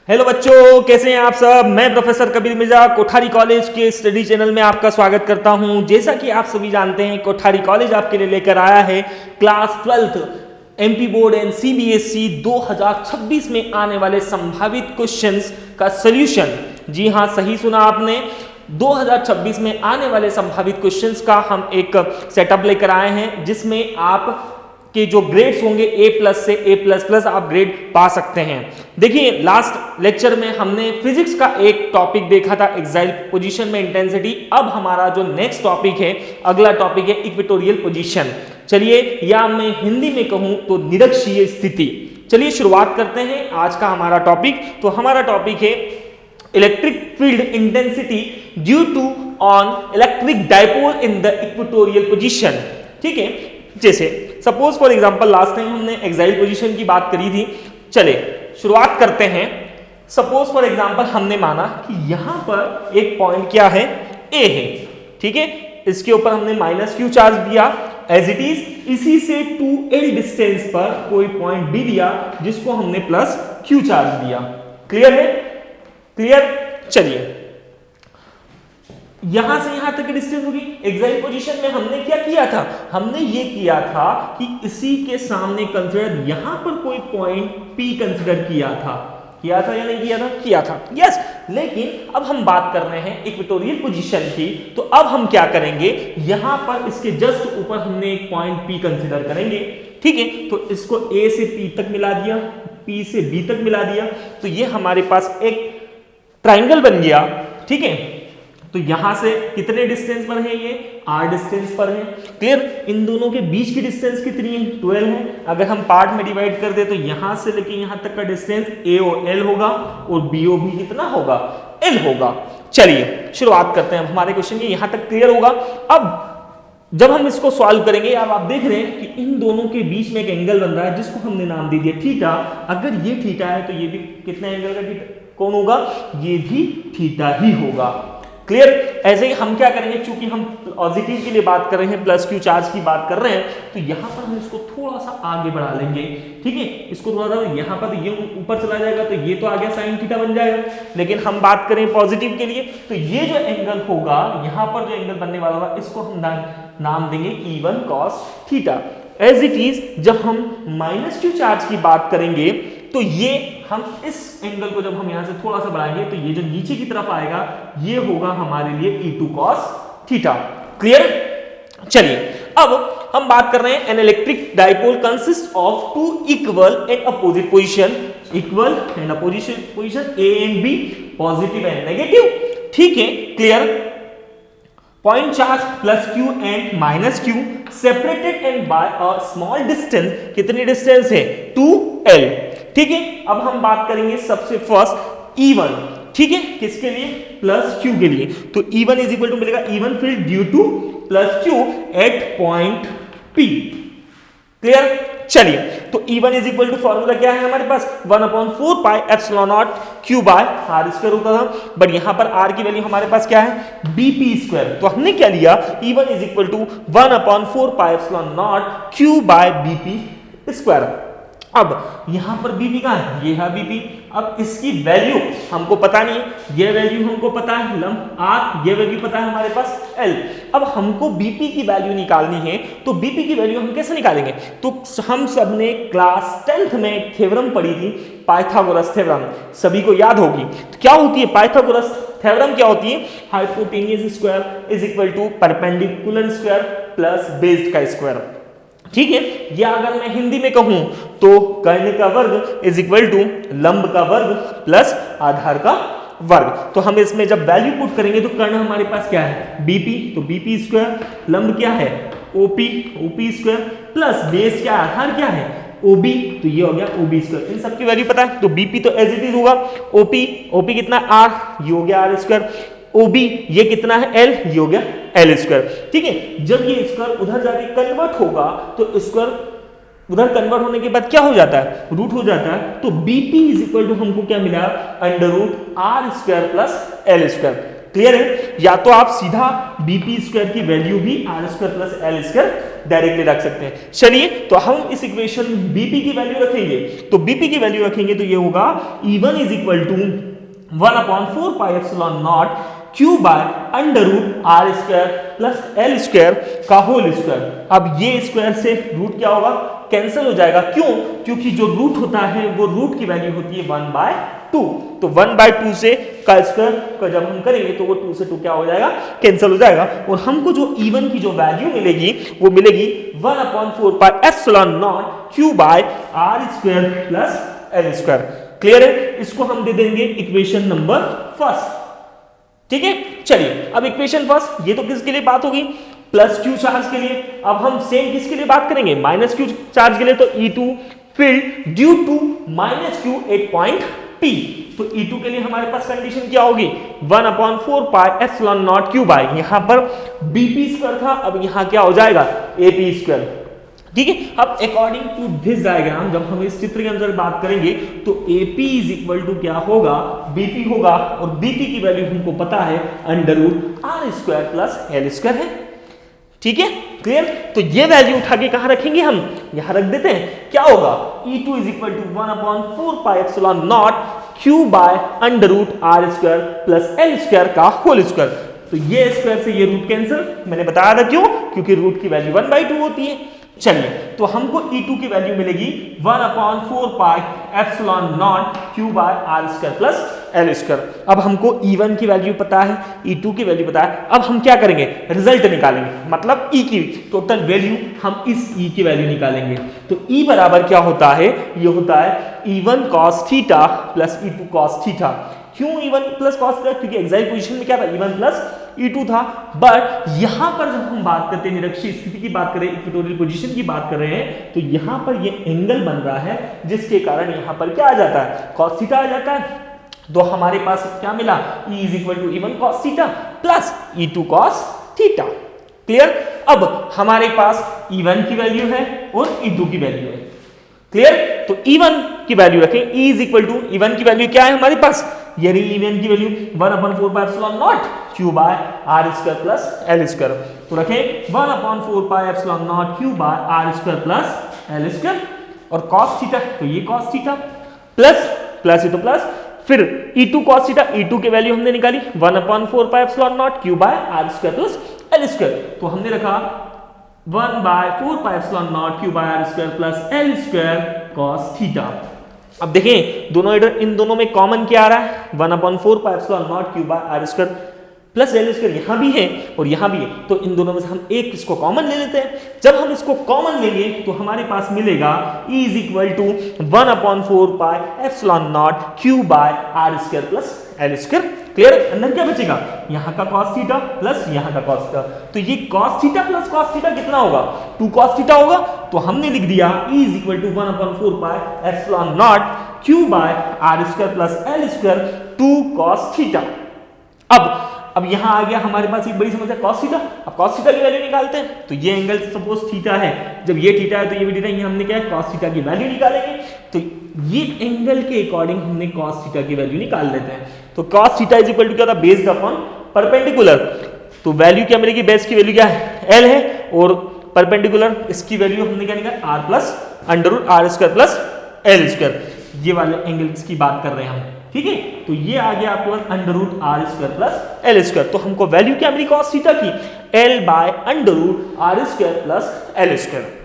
Hello बच्चों, कैसे हैं आप सब। मैं प्रोफेसर कबीर मिर्जा कोठारी कॉलेज के स्टडी चैनल में आपका स्वागत करता हूं। जैसा कि आप सभी जानते हैं, कोठारी कॉलेज आपके लिए लेकर आया है class 12th MP board and CBSE 2026 में आने वाले संभावित क्वेश्चंस का सॉल्यूशन। जी हां, सही सुना आपने। 2026 में आने वाले संभावित क्वेश्चंस का हम एक सेटअप लेकर आए हैं, जिसमें आप के जो ग्रेड्स होंगे A+ से A++ आप ग्रेड पा सकते हैं। देखिए, लास्ट लेक्चर में हमने फिजिक्स का एक टॉपिक देखा था, एक्साइल पोजीशन में इंटेंसिटी। अब हमारा जो नेक्स्ट टॉपिक है, अगला टॉपिक है इक्वेटोरियल पोजीशन। चलिए, या मैं हिंदी में कहूं तो निरक्षीय स्थिति। चलिए शुरुआत करते हैं आज का हमारा टॉपिक। तो हमारा टॉपिक है electric field intensity due to on electric dipole in the equatorial position. ठीक है, जैसे suppose for example last time हमने एक्साइल पोजीशन की बात करी थी। चले शुरुआत करते हैं। सपोज फॉर एग्जांपल हमने माना कि यहां पर एक पॉइंट क्या है, ए है। ठीक है, इसके ऊपर हमने -q चार्ज दिया एज इट इज। इसी से 2l डिस्टेंस पर कोई पॉइंट डी दिया जिसको हमने +q चार्ज दिया। क्लियर है? क्लियर। चलिए, यहां से यहां तक की डिस्टेंस होगी। एक्साइल पोजीशन में हमने क्या किया था, हमने ये किया था कि इसी के सामने कंसीडर यहां पर कोई पॉइंट P कंसीडर किया था या नहीं किया था? किया था, यस। लेकिन अब हम बात कर रहे हैं इक्वेटोरियल पोजीशन की। तो अब हम क्या करेंगे, यहां पर इसके जस्ट ऊपर हमने एक पॉइंट P कंसीडर करेंगे। ठीक है, तो इसको A से P तक मिला दिया, P से B तक मिला दिया, तो ये हमारे पास एक ट्राइंगल बन गया। ठीक है, तो यहां से कितने डिस्टेंस पर है, ये r डिस्टेंस पर है। क्लियर। इन दोनों के बीच की डिस्टेंस कितनी है, 12 है। अगर हम पार्ट में डिवाइड कर दे तो यहां से लेके यहां तक का डिस्टेंस AOL होगा और BO भी कितना होगा, L होगा। चलिए शुरुआत करते हैं हमारे क्वेश्चन की। यहां तक क्लियर होगा। अब जब हम इसको सॉल्व करेंगे, अब आप देख रहे हैं कि इन दोनों के बीच में एक एंगल बन रहा है जिसको हमने नाम दे दिया थीटा। अगर ये थीटा है तो ये भी कितने एंगल का थीटा कौन होगा, ये भी थीटा ही होगा। क्लियर। ऐसे ही हम क्या करेंगे, चूंकि हम पॉजिटिव के लिए बात कर रहे हैं, +q चार्ज की बात कर रहे हैं, तो यहां पर हम इसको थोड़ा सा आगे बढ़ा लेंगे। ठीक है, इसको थोड़ा सा यहां पर, ये ऊपर चला जाएगा तो ये तो आ गया sin थीटा बन जाएगा। लेकिन हम बात करें पॉजिटिव के लिए, तो ये जो एंगल होगा, यहां पर जो एंगल बनने वाला होगा, इसको हम नाम देंगे E1 cos theta. As it is जब हम -q चार्ज की बात करेंगे, तो ये हम इस एंगल को जब हम यहां से थोड़ा सा बढ़ाएंगे, तो ये जो नीचे की तरफ आएगा, ये होगा हमारे लिए E2 cos थीटा। क्लियर। चलिए, अब हम बात कर रहे हैं an electric dipole consist of two equal and opposite position, equal and opposite position A and B, positive and negative. ठीक है, clear. Point charge +q and -q separated and by a small distance. कितनी distance है, 2l। ठीक है, अब हम बात करेंगे सबसे फर्स्ट E1। ठीक है, किसके लिए, +q के लिए। तो E1 इज इक्वल टू मिलेगा E1 field due to +q at point P। Clear. चलिए, तो E1 is equal to formula क्या है हमारे पास, 1/4 pi epsilon naught q by r square होता था। बट यहां पर r की वैल्यू हमारे पास क्या है, bp स्क्वायर। तो हमने क्या लिया, E1 is equal to 1/4 pi epsilon naught q by bp square. अब यहां पर बीपी कहां है, ये है बीपी। अब इसकी वैल्यू हमको पता नहीं है, ये वैल्यू हमको पता है लंब आर, ये वैल्यू पता है हमारे पास एल। अब हमको बीपी की वैल्यू निकालनी है, तो बीपी की वैल्यू हम कैसे निकालेंगे, तो हम सब ने क्लास 10th में एक थ्योरम पढ़ी थी, पाइथागोरस थ्योरम, सभी को याद होगी। तो क्या होती है पाइथागोरस थ्योरम, क्या होती है, hypotenuse square is equal to perpendicular square plus based का स्क्वायर। ठीक है, या अगर मैं हिंदी में कहूं तो कर्ण का वर्ग इज इक्वल टू लंब का वर्ग प्लस आधार का वर्ग। तो हम इसमें जब वैल्यू पुट करेंगे, तो कर्ण हमारे पास क्या है, बीपी, तो बीपी स्क्वायर, लंब क्या है, OP, OP square, plus base क्या है, आधार क्या है, ओबी, तो ये हो गया ओबी स्क्वायर। इन सबकी वैल्यू पता है, तो बीपी तो एज इट इज होगा, ओपी, ओपी कितना आर, ये हो गया आर स्क्वायर, OB ये कितना है, L, ये हो गया L स्क्वायर। ठीक है, जब ये स्क्वायर उधर जाके कन्वर्ट होगा, तो स्क्वायर उधर कन्वर्ट होने के बाद क्या हो जाता है, रूट हो जाता है। तो BP इज इक्वल टू हमको क्या मिला, √r² plus L square. Clear है? या तो आप सीधा बीपी स्क्वायर की वैल्यू भी R square plus L square directly रख सकते हैं। चलिए तो हम इस इक्वेशन में बीपी की वैल्यू रखेंगे, तो बीपी की वैल्यू रखेंगे तो ये होगा E1 is equal to 1/4 pi epsilon naught Q by under root R square plus L square का होल स्क्वायर। अब ये स्क्वायर से रूट क्या होगा, कैंसिल हो जाएगा। क्यों? क्योंकि जो रूट होता है वो रूट की वैल्यू होती है 1/2, तो 1/2 से का स्क्वायर का जब हम करेंगे तो वो 2 से 2 क्या हो जाएगा, कैंसिल हो जाएगा। और हमको जो E1 की जो वैल्यू मिलेगी वो मिलेगी 1/4 pi epsilon naught Q by R square plus L square. Clear है? इसको हम दे देंगे इक्वेशन नंबर फर्स्ट। ठीक है, चलिए अब इक्वेशन फर्स्ट, ये तो किसके लिए बात होगी, प्लस क्यू चार्ज के लिए। अब हम सेम किसके लिए बात करेंगे, माइनस क्यू चार्ज के लिए। तो E2 field due to minus Q at point P, तो E2 के लिए हमारे पास कंडीशन क्या होगी, 1/4 pi epsilon naught Q by, यहां पर BP स्क्वायर था, अब यहां क्या हो जाएगा AP स्क्वायर। ठीक है, अब अकॉर्डिंग टू दिस डायग्राम जब हम इस चित्र के अंदर बात करेंगे तो AP इज इक्वल टू क्या होगा, BP होगा, और BP की वैल्यू हमको पता है under root R square plus L square है। ठीक है, क्लियर? तो ये वैल्यू उठा के कहां रखेंगे, हम यहां रख देते हैं। क्या होगा, E2 is equal to 1/4 pi epsilon naught Q by under root R square plus L square का होल स्क्वायर। तो ये स्क्वायर से ये रूट कैंसिल, मैंने बताया था क्यों, क्योंकि रूट की वैल्यू 1/2 होती है। चलिए तो हमको E2 की वैल्यू मिलेगी 1/4 pi epsilon naught Q by R square plus L square. अब हमको E1 की वैल्यू पता है, E2 की वैल्यू पता है। अब हम क्या करेंगे, रिजल्ट निकालेंगे, मतलब E की टोटल वैल्यू, हम इस E की वैल्यू निकालेंगे। तो E बराबर क्या होता है, ये होता है E1 cos theta plus E2 cos theta. क्यों E1 प्लस cos थीटा, क्योंकि एक्साइट पोजीशन में क्या था, E1 प्लस E2 था। बट यहां पर जब हम बात करते हैं निरक्षीय स्थिति की बात करें, इक्वेटोरियल पोजीशन की बात कर रहे हैं, तो यहां पर ये एंगल बन रहा है जिसके कारण यहां पर क्या आ जाता है, cos थीटा आ जाता है। तो हमारे पास क्या मिला, E is equal to E1 cos theta plus E2 cos theta. Clear? अब हमारे पास E1 की वैल्यू है और E2 की वैल्यू है। क्लियर? तो E1 की वैल्यू रखें, E is equal to E1 की वैल्यू क्या है हमारे पास, ये रही E1 की value 1/4 pi epsilon naught Q by R square plus L square. तो रखें 1/4 pi epsilon naught Q by R square plus L square, और cos थीटा तो ये cos थीटा प्लस प्लस ये तो प्लस, फिर E2 cos थीटा, E2 की value हमने निकाली 1/4 pi epsilon naught Q by R square plus L square. तो हमने रखा 1/4 pi epsilon naught Q by R square plus L square cos theta. अब देखें दोनों इधर, इन दोनों में कॉमन क्या आ रहा है, 1/4 pi epsilon naught Q by R square plus L square, यहां भी है और यहां भी है, तो इन दोनों में से हम एक इसको कॉमन ले लेते हैं। जब हम इसको कॉमन लेंगे तो हमारे पास मिलेगा E is equal to 1/4 pi epsilon naught Q by R square plus L square. Clear? अंदर क्या बचेगा, यहाँ का cos थीटा प्लस यहाँ का cos थीटा, तो ये cos theta plus cos theta कितना होगा, 2 cos थीटा होगा। तो हमने लिख दिया E is equal to 1/4 pi epsilon naught Q by R square plus L square 2 cos theta. अब यहां आ गया हमारे पास एक बड़ी समस्या cos थीटा। अब cos थीटा की वैल्यू निकालते हैं, तो ये एंगल सपोज थीटा है, जब ये थीटा है तो ये भी थीटा, ये हमने क्या है cos थीटा की वैल्यू निकालेंगे। तो ये एंगल के अकॉर्डिंग हमने cos थीटा की वैल्यू निकाल लेते हैं। तो cos theta is equal to क्या होता है, बेस्ड अपॉन परपेंडिकुलर। तो वैल्यू क्या मिलेगी, बेस की वैल्यू क्या है, L है, और परपेंडिकुलर इसकी वैल्यू हमने क्या निकाला, R plus under root R square plus L square. ये वाले एंगल्स की बात कर रहे हैं हम। ठीक है, तो ये आ गया आपके पास under root R square plus L square. तो हमको वैल्यू क्या मिली cos थीटा की, L by under root R square plus L square.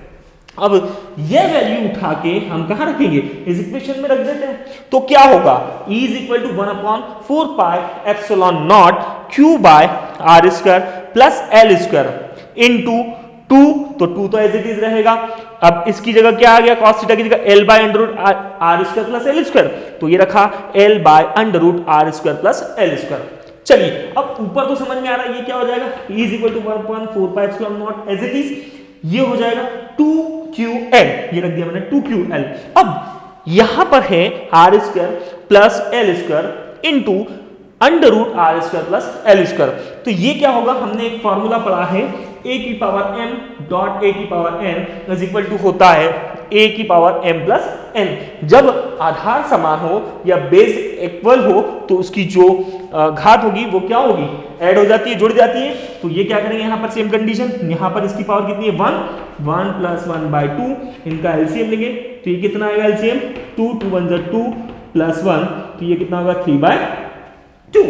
अब ये वैल्यू उठा के हम कहां रखेंगे, इस इक्वेशन में रख देते हैं। तो क्या होगा, E is equal to 1/4 pi epsilon naught Q by R square plus L square into 2, तो 2 तो एज इट इज रहेगा। अब इसकी जगह क्या आ गया, cos थीटा की जगह L by under root R square plus L square, तो ये रखा L by under root R square plus L square. चलिए अब ऊपर तो समझ में आ रहा है, ये क्या हो जाएगा, E is equal to 1/4 pi epsilon naught as it is, ये हो जाएगा 2QL, ये रख दिया मैंने 2QL। अब यहां पर है R square plus L square into under root R square plus L square. तो ये क्या होगा, हमने एक फॉर्मूला पढ़ा है, a की पावर m डॉट a की power n is equal to होता है a की पावर m प्लस n। जब आधार समान हो या बेस इक्वल हो तो उसकी जो घात होगी वो क्या होगी, ऐड हो जाती है, जुड़ जाती है। तो ये क्या करेंगे यहाँ पर सेम कंडीशन, यहाँ पर इसकी पावर कितनी है 1, 1 प्लस 1/2, इनका एलसीएम लेंगे तो ये कितना आएगा एलसीएम 2, 2 1 जा 2 प्लस 1, तो ये कितना होगा 3/2।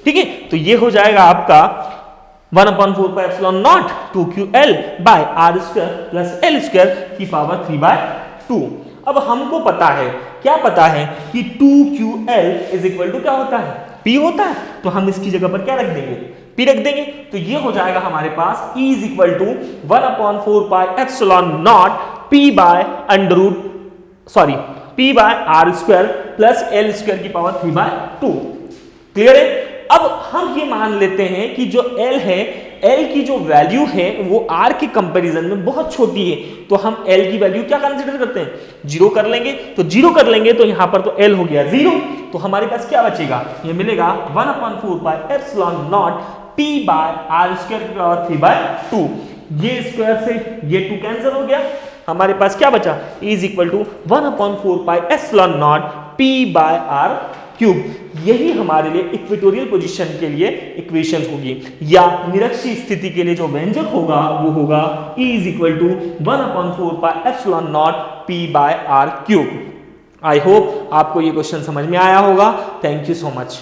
ठीक है, तो ये हो जाएगा आपका 1/4πε0 2ql by r square plus l square की पावर 3/2। अब हमको पता है, क्या पता है कि 2ql इज इक्वल टू क्या होता है, p होता है। तो हम इसकी जगह पर क्या रख देंगे, p रख देंगे। तो ये हो जाएगा हमारे पास e is equal to 1/4πε0 p by p by r square plus l square की पावर 3/2। क्लियर है। अब हम ये मान लेते हैं कि जो L है, L की जो वैल्यू है वो R के कंपैरिजन में बहुत छोटी है, तो हम L की वैल्यू क्या कंसीडर करते हैं, 0 कर लेंगे। तो 0 कर लेंगे तो यहां पर तो L हो गया 0, तो हमारे पास क्या बचेगा, ये मिलेगा 1/4πε0 p बाय r स्क्वायर की पावर 3/2। ये स्क्वायर से ये 2 कैंसिल हो गया, हमारे पास क्या बचा, is equal to 1/4πε0 p by r cube. यही हमारे लिए इक्वेटोरियल पोजीशन के लिए इक्वेशन होगी, या निरक्षीय स्थिति के लिए जो व्यंजक होगा वो होगा E is equal to 1/4πε0 p by r cube. I hope आपको ये क्वेश्चन समझ में आया होगा। Thank you so much.